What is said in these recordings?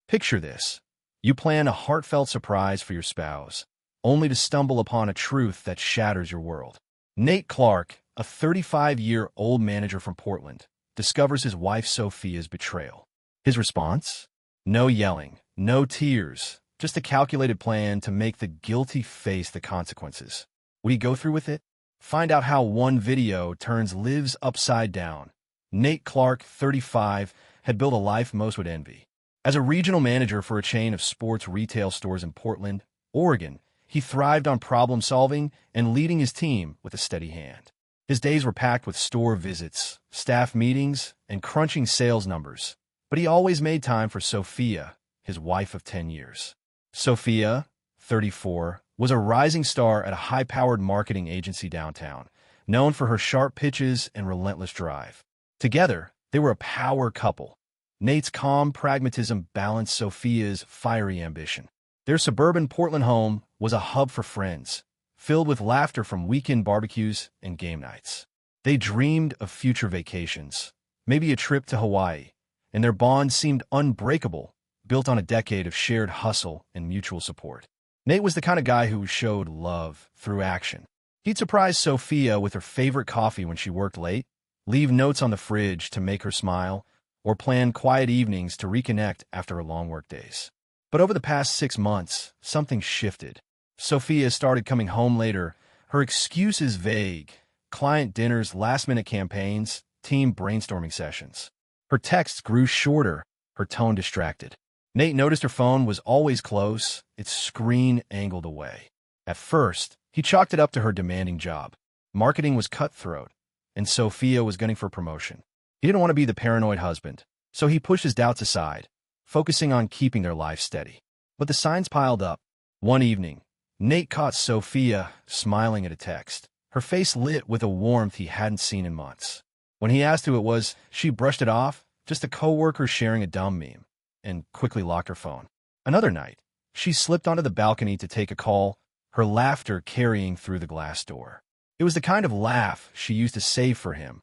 Picture this. You plan a heartfelt surprise for your spouse, only to stumble upon a truth that shatters your world. Nate Clark, a 35-year-old manager from Portland, discovers his wife Sophia's betrayal. His response? No yelling, no tears, just a calculated plan to make the guilty face the consequences. Would he go through with it? Find out how one video turns lives upside down. Nate Clark, 35, had built a life most would envy. As a regional manager for a chain of sports retail stores in Portland, Oregon, he thrived on problem-solving and leading his team with a steady hand. His days were packed with store visits, staff meetings, and crunching sales numbers. But he always made time for Sophia, his wife of 10 years. Sophia, 34, was a rising star at a high-powered marketing agency downtown, known for her sharp pitches and relentless drive. Together, they were a power couple. Nate's calm pragmatism balanced Sophia's fiery ambition. Their suburban Portland home was a hub for friends, filled with laughter from weekend barbecues and game nights. They dreamed of future vacations, maybe a trip to Hawaii, and their bond seemed unbreakable, built on a decade of shared hustle and mutual support. Nate was the kind of guy who showed love through action. He'd surprise Sophia with her favorite coffee when she worked late, leave notes on the fridge to make her smile, or plan quiet evenings to reconnect after long work days. But over the past 6 months, something shifted. Sophia started coming home later, her excuses vague, client dinners, last-minute campaigns, team brainstorming sessions. Her texts grew shorter, her tone distracted. Nate noticed her phone was always close, its screen angled away. At first, he chalked it up to her demanding job. Marketing was cutthroat, and Sophia was gunning for promotion. He didn't want to be the paranoid husband, so he pushed his doubts aside, focusing on keeping their life steady. But the signs piled up. One evening, Nate caught Sophia smiling at a text, her face lit with a warmth he hadn't seen in months. When he asked who it was, she brushed it off, just a coworker sharing a dumb meme, and quickly locked her phone. Another night, she slipped onto the balcony to take a call, her laughter carrying through the glass door. It was the kind of laugh she used to save for him,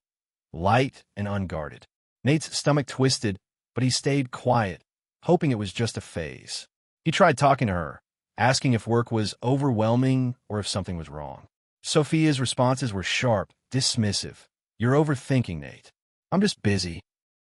light and unguarded. Nate's stomach twisted, but he stayed quiet, hoping it was just a phase. He tried talking to her, asking if work was overwhelming or if something was wrong. Sophia's responses were sharp, dismissive. You're overthinking, Nate. I'm just busy.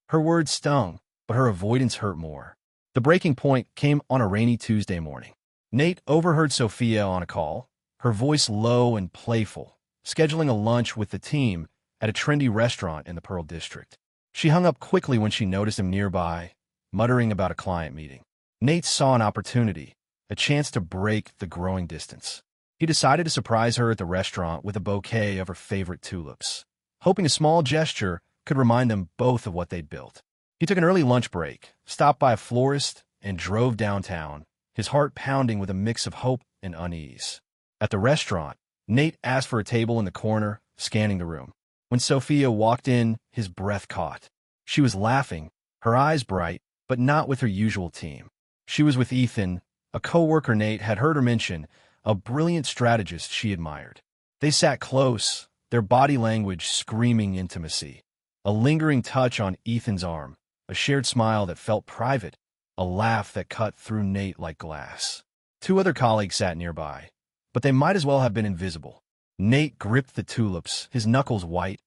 Her words stung, but her avoidance hurt more. The breaking point came on a rainy Tuesday morning. Nate overheard Sophia on a call, her voice low and playful, scheduling a lunch with the team at a trendy restaurant in the Pearl District. She hung up quickly when she noticed him nearby, muttering about a client meeting. Nate saw an opportunity, a chance to break the growing distance. He decided to surprise her at the restaurant with a bouquet of her favorite tulips, hoping a small gesture could remind them both of what they'd built. He took an early lunch break, stopped by a florist, and drove downtown, his heart pounding with a mix of hope and unease. At the restaurant, Nate asked for a table in the corner, scanning the room. When Sophia walked in, his breath caught. She was laughing, her eyes bright, but not with her usual team. She was with Ethan, a coworker Nate had heard her mention, a brilliant strategist she admired. They sat close, their body language screaming intimacy. A lingering touch on Ethan's arm, a shared smile that felt private, a laugh that cut through Nate like glass. 2 other colleagues sat nearby, but they might as well have been invisible. Nate gripped the tulips, his knuckles white,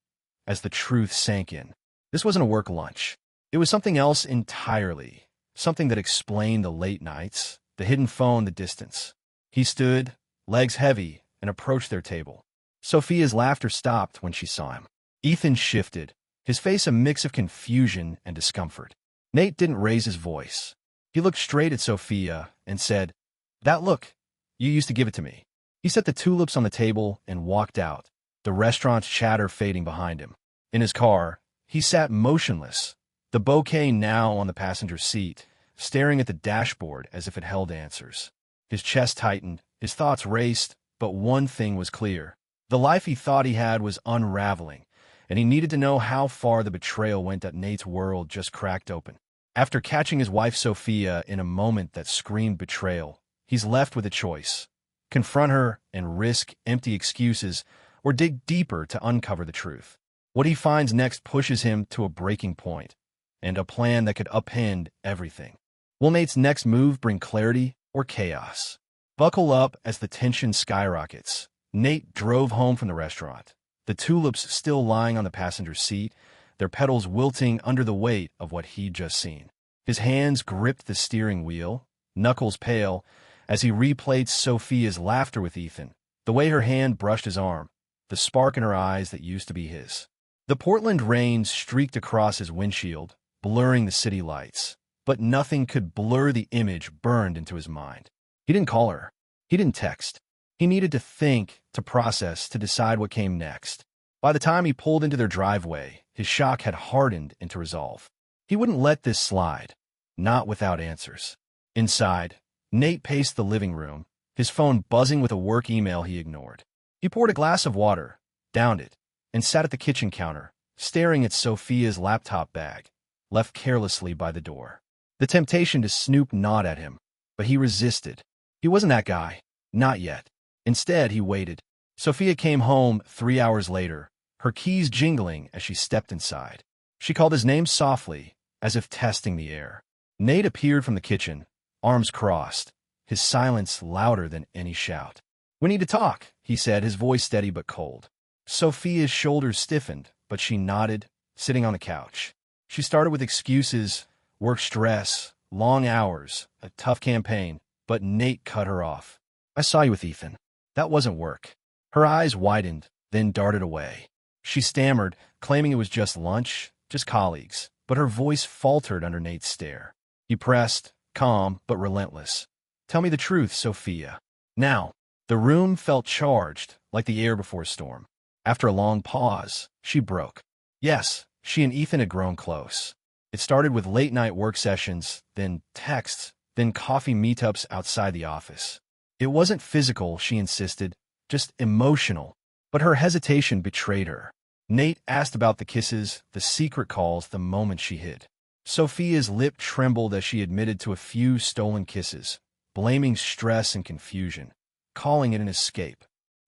as the truth sank in. This wasn't a work lunch. It was something else entirely, something that explained the late nights, the hidden phone, the distance. He stood, legs heavy, and approached their table. Sophia's laughter stopped when she saw him. Ethan shifted, his face a mix of confusion and discomfort. Nate didn't raise his voice. He looked straight at Sophia and said, "That look, you used to give it to me." He set the tulips on the table and walked out, the restaurant's chatter fading behind him. In his car, he sat motionless, the bouquet now on the passenger seat, staring at the dashboard as if it held answers. His chest tightened, his thoughts raced, but one thing was clear. The life he thought he had was unraveling, and he needed to know how far the betrayal went that Nate's world just cracked open. After catching his wife Sophia in a moment that screamed betrayal, he's left with a choice: confront her and risk empty excuses, or dig deeper to uncover the truth. What he finds next pushes him to a breaking point, and a plan that could upend everything. Will Nate's next move bring clarity or chaos? Buckle up as the tension skyrockets. Nate drove home from the restaurant, the tulips still lying on the passenger seat, their petals wilting under the weight of what he'd just seen. His hands gripped the steering wheel, knuckles pale, as he replayed Sophia's laughter with Ethan, the way her hand brushed his arm, the spark in her eyes that used to be his. The Portland rain streaked across his windshield, blurring the city lights, but nothing could blur the image burned into his mind. He didn't call her. He didn't text. He needed to think, to process, to decide what came next. By the time he pulled into their driveway, his shock had hardened into resolve. He wouldn't let this slide, not without answers. Inside, Nate paced the living room, his phone buzzing with a work email he ignored. He poured a glass of water, downed it, and sat at the kitchen counter, staring at Sophia's laptop bag, left carelessly by the door. The temptation to snoop gnawed at him, but he resisted. He wasn't that guy. Not yet. Instead, he waited. Sophia came home 3 hours later, her keys jingling as she stepped inside. She called his name softly, as if testing the air. Nate appeared from the kitchen, arms crossed, his silence louder than any shout. "We need to talk," he said, his voice steady but cold. Sophia's shoulders stiffened, but she nodded, sitting on the couch. She started with excuses, work stress, long hours, a tough campaign, but Nate cut her off. "I saw you with Ethan. That wasn't work." Her eyes widened, then darted away. She stammered, claiming it was just lunch, just colleagues, but her voice faltered under Nate's stare. He pressed, calm but relentless. "Tell me the truth, Sophia." Now, the room felt charged, like the air before a storm. After a long pause, she broke. Yes, she and Ethan had grown close. It started with late-night work sessions, then texts, then coffee meetups outside the office. It wasn't physical, she insisted, just emotional. But her hesitation betrayed her. Nate asked about the kisses, the secret calls, the moments she hid. Sophia's lip trembled as she admitted to a few stolen kisses, blaming stress and confusion, calling it an escape.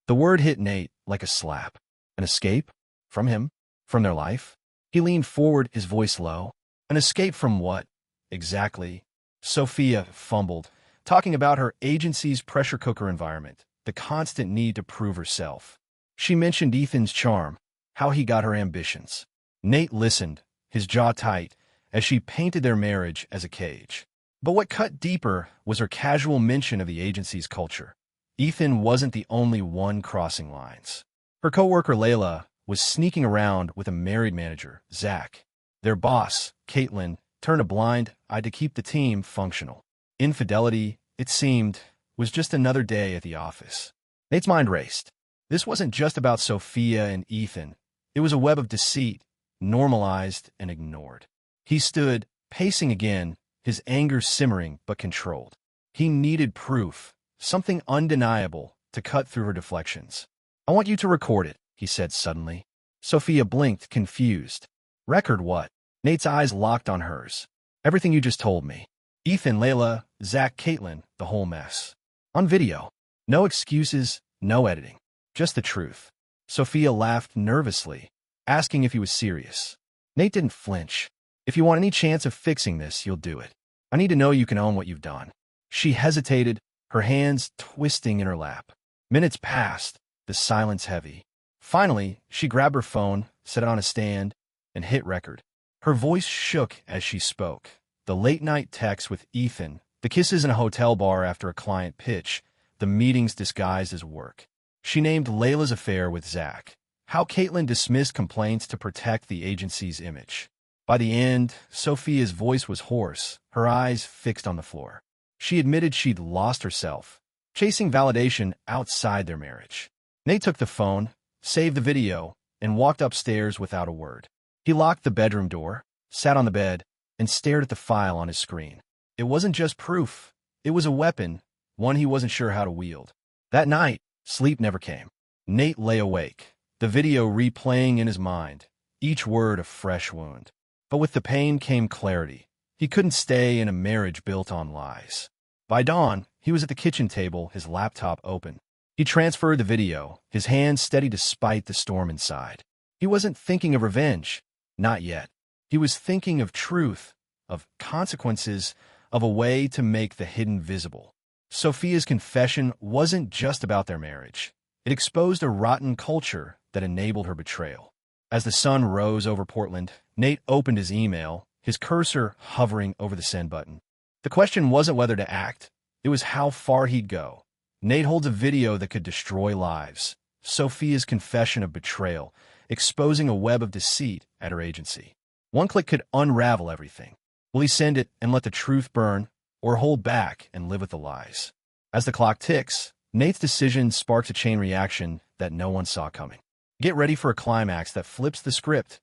The word hit Nate like a slap. An escape? From him? From their life? He leaned forward, his voice low. An escape from what? Exactly. Sophia fumbled, talking about her agency's pressure cooker environment, the constant need to prove herself. She mentioned Ethan's charm, how he got her ambitions. Nate listened, his jaw tight, as she painted their marriage as a cage. But what cut deeper was her casual mention of the agency's culture. Ethan wasn't the only one crossing lines. Her coworker Layla was sneaking around with a married manager, Zach. Their boss, Caitlin, turned a blind eye to keep the team functional. Infidelity, it seemed, was just another day at the office. Nate's mind raced. This wasn't just about Sophia and Ethan. It was a web of deceit, normalized and ignored. He stood, pacing again, his anger simmering but controlled. He needed proof, something undeniable, to cut through her deflections. "I want you to record it," he said suddenly. Sophia blinked, confused. "Record what?" Nate's eyes locked on hers. "Everything you just told me. Ethan, Layla, Zach, Caitlin, the whole mess. On video. No excuses, no editing. Just the truth." Sophia laughed nervously, asking if he was serious. Nate didn't flinch. "If you want any chance of fixing this, you'll do it. I need to know you can own what you've done." She hesitated, her hands twisting in her lap. Minutes passed, the silence heavy. Finally, she grabbed her phone, set it on a stand, and hit record. Her voice shook as she spoke. The late-night texts with Ethan, the kisses in a hotel bar after a client pitch, the meetings disguised as work. She named Layla's affair with Zach, how Caitlin dismissed complaints to protect the agency's image. By the end, Sophia's voice was hoarse, her eyes fixed on the floor. She admitted she'd lost herself, chasing validation outside their marriage. Nate took the phone, saved the video, and walked upstairs without a word. He locked the bedroom door, sat on the bed, and stared at the file on his screen. It wasn't just proof. It was a weapon, one he wasn't sure how to wield. That night, sleep never came. Nate lay awake, the video replaying in his mind, each word a fresh wound. But with the pain came clarity. He couldn't stay in a marriage built on lies. By dawn, he was at the kitchen table, his laptop open. He transferred the video, his hands steady despite the storm inside. He wasn't thinking of revenge. Not yet. He was thinking of truth, of consequences, of a way to make the hidden visible. Sophia's confession wasn't just about their marriage. It exposed a rotten culture that enabled her betrayal. As the sun rose over Portland, Nate opened his email, his cursor hovering over the send button. The question wasn't whether to act, it was how far he'd go. Nate holds a video that could destroy lives. Sophia's confession of betrayal, exposing a web of deceit at her agency. One click could unravel everything. Will he send it and let the truth burn, or hold back and live with the lies? As the clock ticks, Nate's decision sparks a chain reaction that no one saw coming. Get ready for a climax that flips the script.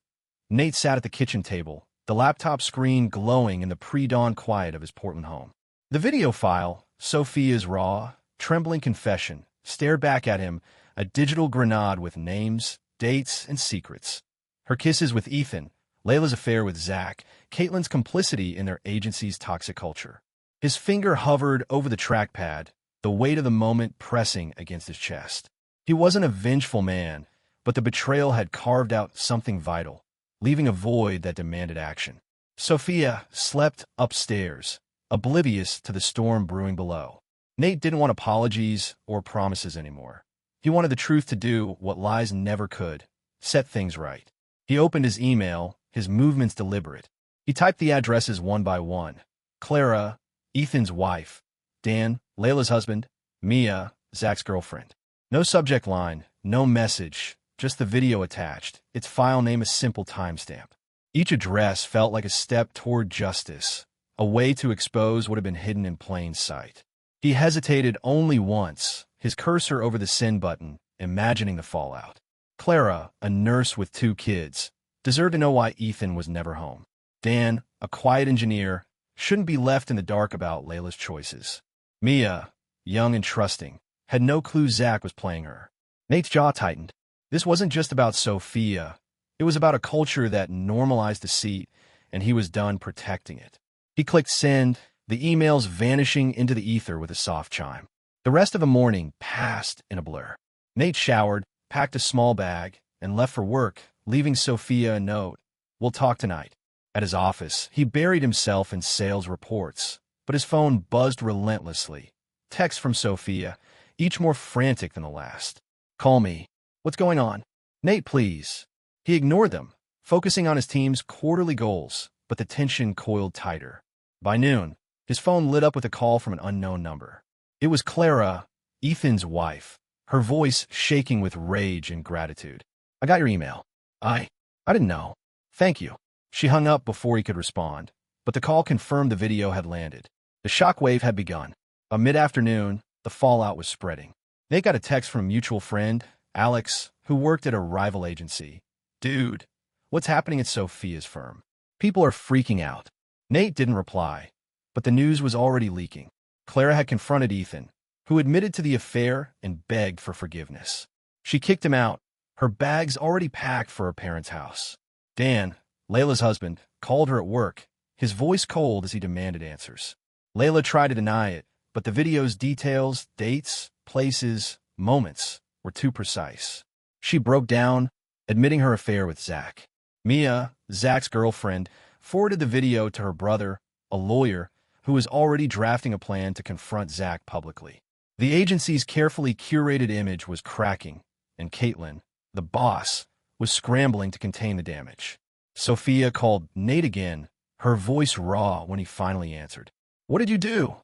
Nate sat at the kitchen table, the laptop screen glowing in the pre-dawn quiet of his Portland home. The video file, Sophia's raw, trembling confession, stared back at him, a digital grenade with names, dates, and secrets. Her kisses with Ethan, Layla's affair with Zach, Caitlin's complicity in their agency's toxic culture. His finger hovered over the trackpad, the weight of the moment pressing against his chest. He wasn't a vengeful man, but the betrayal had carved out something vital, leaving a void that demanded action. Sophia slept upstairs, oblivious to the storm brewing below. Nate didn't want apologies or promises anymore. He wanted the truth to do what lies never could, set things right. He opened his email, his movements deliberate. He typed the addresses one by one. Clara, Ethan's wife. Dan, Layla's husband. Mia, Zach's girlfriend. No subject line, no message, just the video attached, its file name a simple timestamp. Each address felt like a step toward justice, a way to expose what had been hidden in plain sight. He hesitated only once, his cursor over the send button, imagining the fallout. Clara, a nurse with 2 kids, deserved to know why Ethan was never home. Dan, a quiet engineer, shouldn't be left in the dark about Layla's choices. Mia, young and trusting, had no clue Zach was playing her. Nate's jaw tightened. This wasn't just about Sophia. It was about a culture that normalized deceit, and he was done protecting it. He clicked send, the emails vanishing into the ether with a soft chime. The rest of the morning passed in a blur. Nate showered, packed a small bag, and left for work, leaving Sophia a note. We'll talk tonight. At his office, he buried himself in sales reports, but his phone buzzed relentlessly. Texts from Sophia, each more frantic than the last. Call me. What's going on? Nate, please. He ignored them, focusing on his team's quarterly goals, but the tension coiled tighter. By noon, his phone lit up with a call from an unknown number. It was Clara, Ethan's wife, her voice shaking with rage and gratitude. I got your email. I didn't know. Thank you. She hung up before he could respond, but the call confirmed the video had landed. The shockwave had begun. By mid-afternoon, the fallout was spreading. Nate got a text from a mutual friend, Alex, who worked at a rival agency. Dude, what's happening at Sophia's firm? People are freaking out. Nate didn't reply, but the news was already leaking. Clara had confronted Ethan, who admitted to the affair and begged for forgiveness. She kicked him out, her bags already packed for her parents' house. Dan, Layla's husband, called her at work, his voice cold as he demanded answers. Layla tried to deny it, but the video's details, dates, places, moments were too precise. She broke down, admitting her affair with Zach. Mia, Zach's girlfriend, forwarded the video to her brother, a lawyer, who was already drafting a plan to confront Zach publicly. The agency's carefully curated image was cracking, and Caitlin, the boss, was scrambling to contain the damage. Sophia called Nate again, her voice raw when he finally answered. What did you do?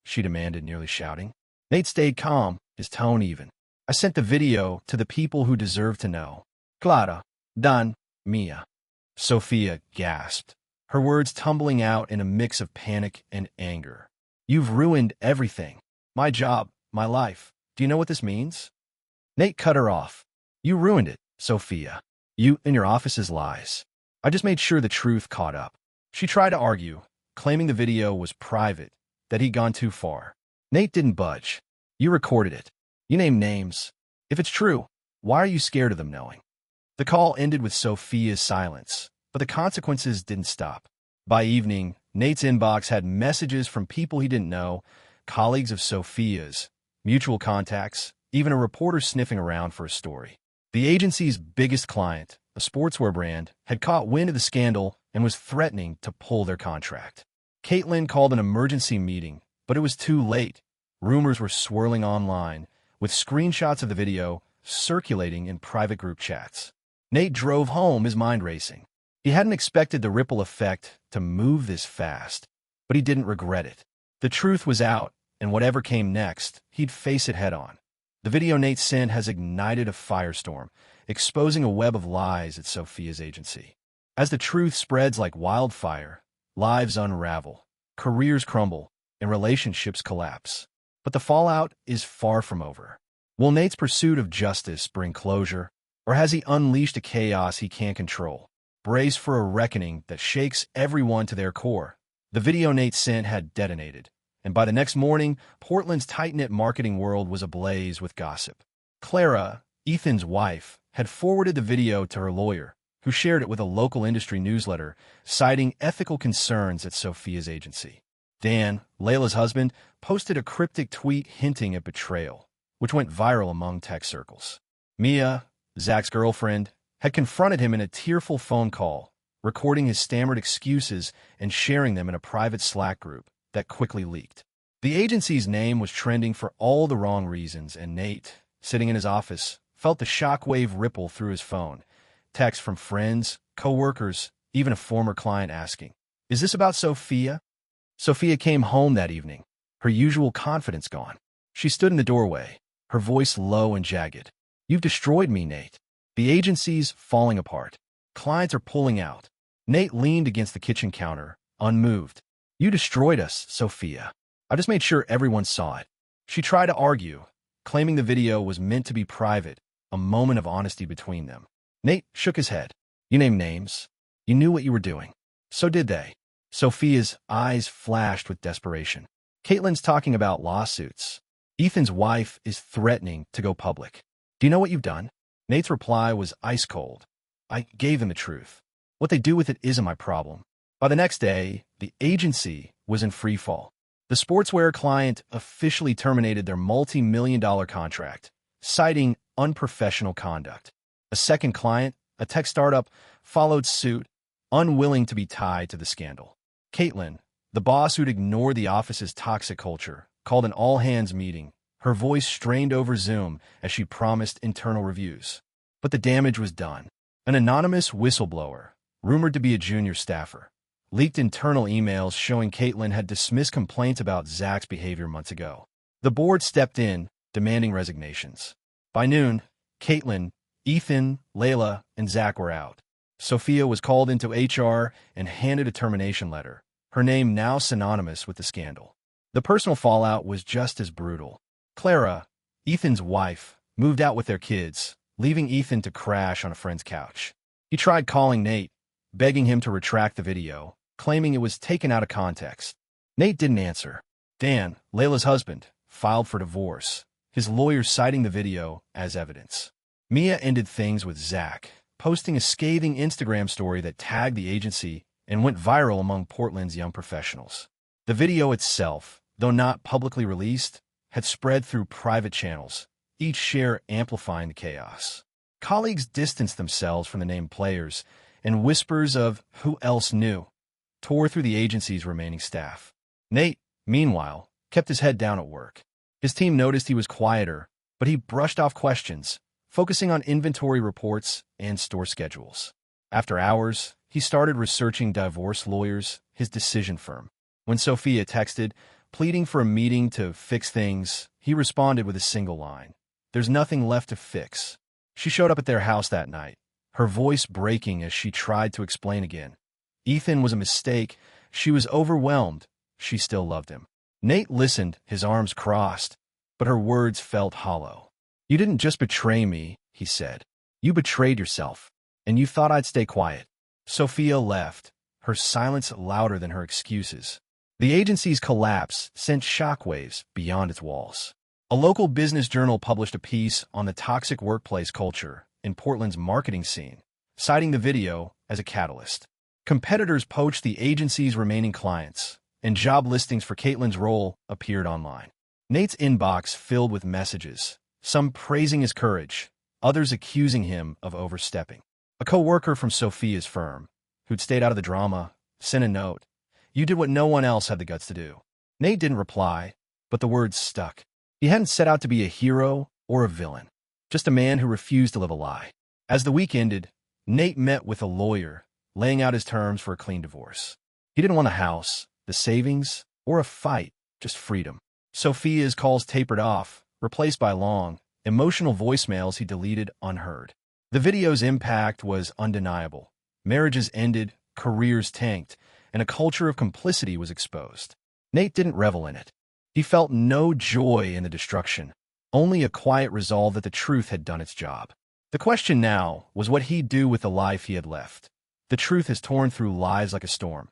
She demanded, nearly shouting. Nate stayed calm, his tone even. I sent the video to the people who deserve to know. Clara, Dan, Mia. Sophia gasped, her words tumbling out in a mix of panic and anger. You've ruined everything. My job, my life. Do you know what this means? Nate cut her off. You ruined it, Sophia. You and your office's lies. I just made sure the truth caught up. She tried to argue, claiming the video was private, that he'd gone too far. Nate didn't budge. You recorded it. You named names. If it's true, why are you scared of them knowing? The call ended with Sophia's silence, but the consequences didn't stop. By evening, Nate's inbox had messages from people he didn't know, colleagues of Sophia's, mutual contacts, even a reporter sniffing around for a story. The agency's biggest client, a sportswear brand, had caught wind of the scandal and was threatening to pull their contract. Caitlin called an emergency meeting, but it was too late. Rumors were swirling online, with screenshots of the video circulating in private group chats. Nate drove home, his mind racing. He hadn't expected the ripple effect to move this fast, but he didn't regret it. The truth was out, and whatever came next, he'd face it head-on. The video Nate sent has ignited a firestorm, exposing a web of lies at Sophia's agency. As the truth spreads like wildfire, lives unravel, careers crumble, and relationships collapse. But the fallout is far from over. Will Nate's pursuit of justice bring closure, or has he unleashed a chaos he can't control? Brace for a reckoning that shakes everyone to their core. The video Nate sent had detonated, and by the next morning, Portland's tight-knit marketing world was ablaze with gossip. Clara, Ethan's wife, had forwarded the video to her lawyer, who shared it with a local industry newsletter, citing ethical concerns at Sophia's agency. Dan, Layla's husband, posted a cryptic tweet hinting at betrayal, which went viral among tech circles. Mia, Zach's girlfriend, had confronted him in a tearful phone call, recording his stammered excuses and sharing them in a private Slack group that quickly leaked. The agency's name was trending for all the wrong reasons, and Nate, sitting in his office, felt the shockwave ripple through his phone. Texts from friends, co-workers, even a former client asking, "Is this about Sophia?" Sophia came home that evening, her usual confidence gone. She stood in the doorway, her voice low and jagged. "You've destroyed me, Nate. The agency's falling apart. Clients are pulling out." Nate leaned against the kitchen counter, unmoved. "You destroyed us, Sophia. I just made sure everyone saw it." She tried to argue, claiming the video was meant to be private, a moment of honesty between them. Nate shook his head. "You named names. You knew what you were doing. So did they." Sophia's eyes flashed with desperation. "Caitlin's talking about lawsuits. Ethan's wife is threatening to go public. Do you know what you've done?" Nate's reply was ice cold. "I gave them the truth. What they do with it isn't my problem." By the next day, the agency was in free fall. The sportswear client officially terminated their multi-million-dollar contract, citing unprofessional conduct. A second client, a tech startup, followed suit, unwilling to be tied to the scandal. Caitlin, the boss who'd ignored the office's toxic culture, called an all-hands meeting, her voice strained over Zoom as she promised internal reviews. But the damage was done. An anonymous whistleblower, rumored to be a junior staffer, leaked internal emails showing Caitlin had dismissed complaints about Zach's behavior months ago. The board stepped in, demanding resignations. By noon, Caitlin, Ethan, Layla, and Zach were out. Sophia was called into HR and handed a termination letter, her name now synonymous with the scandal. The personal fallout was just as brutal. Clara, Ethan's wife, moved out with their kids, leaving Ethan to crash on a friend's couch. He tried calling Nate, begging him to retract the video, claiming it was taken out of context. Nate didn't answer. Dan, Layla's husband, filed for divorce, his lawyer citing the video as evidence. Mia ended things with Zach, posting a scathing Instagram story that tagged the agency and went viral among Portland's young professionals. The video itself, though not publicly released, had spread through private channels, each share amplifying the chaos. Colleagues distanced themselves from the named players, and whispers of "who else knew" tore through the agency's remaining staff. Nate, meanwhile, kept his head down at work. His team noticed he was quieter, but he brushed off questions, focusing on inventory reports and store schedules. After hours, he started researching divorce lawyers, his decision firm. When Sophia texted, pleading for a meeting to fix things, he responded with a single line: "There's nothing left to fix." She showed up at their house that night, her voice breaking as she tried to explain again. Ethan was a mistake. She was overwhelmed. She still loved him. Nate listened, his arms crossed, but her words felt hollow. "You didn't just betray me," he said. "You betrayed yourself, and you thought I'd stay quiet." Sophia left, her silence louder than her excuses. The agency's collapse sent shockwaves beyond its walls. A local business journal published a piece on the toxic workplace culture in Portland's marketing scene, citing the video as a catalyst. Competitors poached the agency's remaining clients, and job listings for Caitlin's role appeared online. Nate's inbox filled with messages, some praising his courage, others accusing him of overstepping. A co-worker from Sophia's firm, who'd stayed out of the drama, sent a note: You did what no one else had the guts to do. Nate didn't reply, but the words stuck. He hadn't set out to be a hero or a villain, just a man who refused to live a lie. As the week ended, Nate met with a lawyer, laying out his terms for a clean divorce. He didn't want a house, the savings, or a fight, just freedom. Sophia's calls tapered off, replaced by long, emotional voicemails he deleted unheard. The video's impact was undeniable. Marriages ended, careers tanked, and a culture of complicity was exposed. Nate didn't revel in it. He felt no joy in the destruction, only a quiet resolve that the truth had done its job. The question now was what he'd do with the life he had left. The truth has torn through lives like a storm,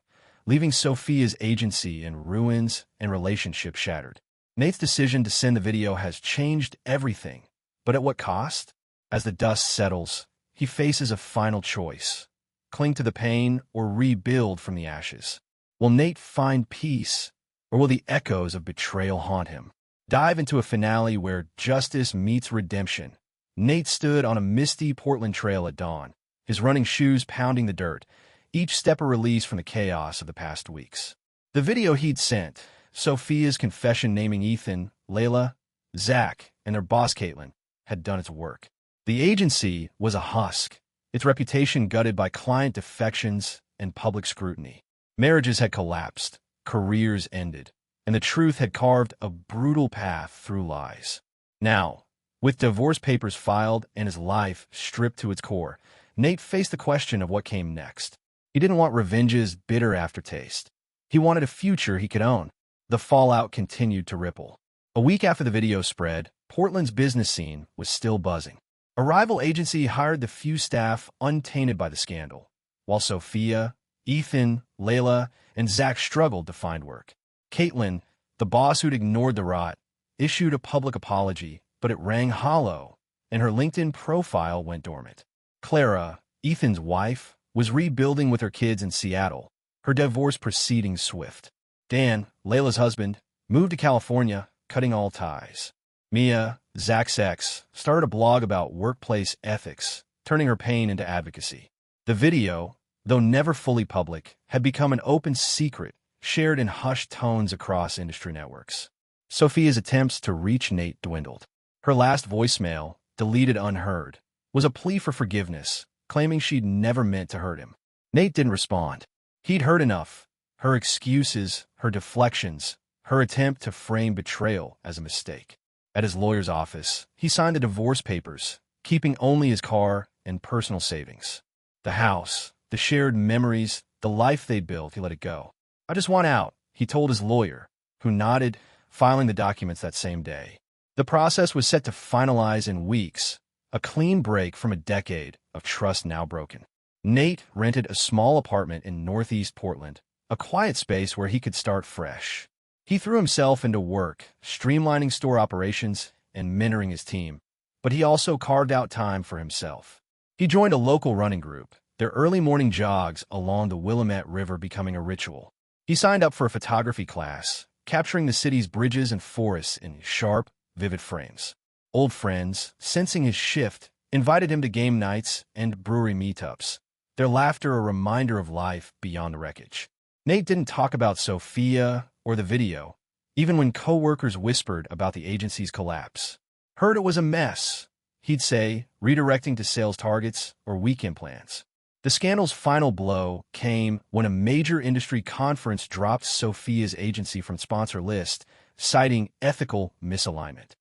leaving Sophia's agency in ruins and relationships shattered. Nate's decision to send the video has changed everything, but at what cost? As the dust settles, he faces a final choice: cling to the pain or rebuild from the ashes. Will Nate find peace, or will the echoes of betrayal haunt him? Dive into a finale where justice meets redemption. Nate stood on a misty Portland trail at dawn, his running shoes pounding the dirt, each step a release from the chaos of the past weeks. The video he'd sent, Sophia's confession naming Ethan, Layla, Zach, and their boss Caitlin, had done its work. The agency was a husk, its reputation gutted by client defections and public scrutiny. Marriages had collapsed, careers ended, and the truth had carved a brutal path through lies. Now, with divorce papers filed and his life stripped to its core, Nate faced the question of what came next. He didn't want revenge's bitter aftertaste. He wanted a future he could own. The fallout continued to ripple. A week after the video spread, Portland's business scene was still buzzing. A rival agency hired the few staff untainted by the scandal, while Sophia, Ethan, Layla, and Zach struggled to find work. Caitlin, the boss who'd ignored the rot, issued a public apology, but it rang hollow, and her LinkedIn profile went dormant. Clara, Ethan's wife, was rebuilding with her kids in Seattle, her divorce proceeding swift. Dan, Layla's husband, moved to California, cutting all ties. Mia, Zach's ex, started a blog about workplace ethics, turning her pain into advocacy. The video, though never fully public, had become an open secret, shared in hushed tones across industry networks. Sophia's attempts to reach Nate dwindled. Her last voicemail, deleted unheard, was a plea for forgiveness, claiming she'd never meant to hurt him. Nate didn't respond. He'd heard enough. Her excuses, her deflections, her attempt to frame betrayal as a mistake. At his lawyer's office, he signed the divorce papers, keeping only his car and personal savings. The house, the shared memories, the life they'd built, he let it go. "I just want out," he told his lawyer, who nodded, filing the documents that same day. The process was set to finalize in weeks, a clean break from a decade of trust now broken. Nate rented a small apartment in northeast Portland, a quiet space where he could start fresh. He threw himself into work, streamlining store operations and mentoring his team, but he also carved out time for himself. He joined a local running group, their early morning jogs along the Willamette River becoming a ritual. He signed up for a photography class, capturing the city's bridges and forests in sharp, vivid frames. Old friends, sensing his shift, invited him to game nights and brewery meetups, their laughter a reminder of life beyond the wreckage. Nate didn't talk about Sophia or the video, even when coworkers whispered about the agency's collapse. "Heard it was a mess," he'd say, redirecting to sales targets or weekend plans. The scandal's final blow came when a major industry conference dropped Sophia's agency from sponsor list, citing ethical misalignment.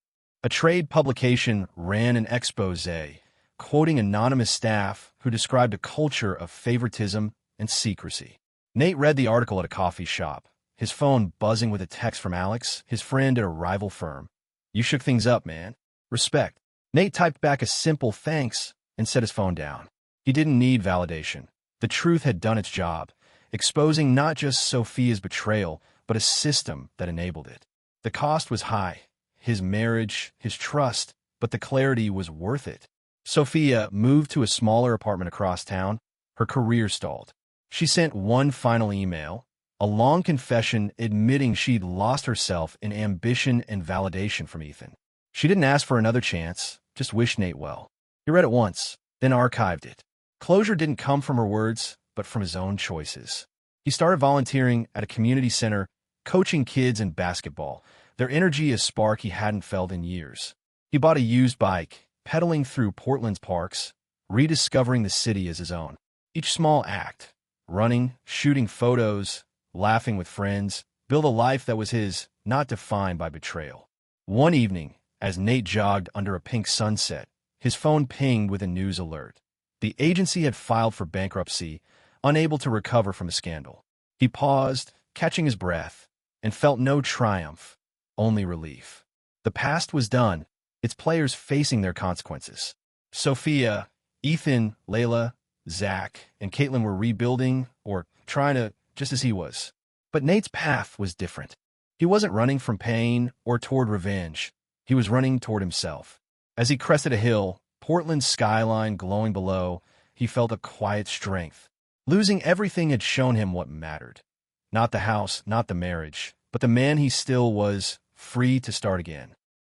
A trade publication ran an exposé, quoting anonymous staff who described a culture of favoritism and secrecy. Nate read the article at a coffee shop, his phone buzzing with a text from Alex, his friend at a rival firm. "You shook things up, man. Respect." Nate typed back a simple thanks and set his phone down. He didn't need validation. The truth had done its job, exposing not just Sophia's betrayal, but a system that enabled it. The cost was high. His marriage, his trust, but the clarity was worth it. Sophia moved to a smaller apartment across town. Her career stalled. She sent one final email, a long confession admitting she'd lost herself in ambition and validation from Ethan. She didn't ask for another chance, just wished Nate well. He read it once, then archived it. Closure didn't come from her words, but from his own choices. He started volunteering at a community center, coaching kids in basketball, their energy a spark he hadn't felt in years. He bought a used bike, pedaling through Portland's parks, rediscovering the city as his own. Each small act, running, shooting photos, laughing with friends, built a life that was his, not defined by betrayal. One evening, as Nate jogged under a pink sunset, his phone pinged with a news alert. The agency had filed for bankruptcy, unable to recover from a scandal. He paused, catching his breath, and felt no triumph, only relief. The past was done, its players facing their consequences. Sophia, Ethan, Layla, Zach, and Caitlin were rebuilding, or trying to, just as he was. But Nate's path was different. He wasn't running from pain or toward revenge. He was running toward himself. As he crested a hill, Portland's skyline glowing below, he felt a quiet strength. Losing everything had shown him what mattered. Not the house, not the marriage, but the man he still was, free to start again.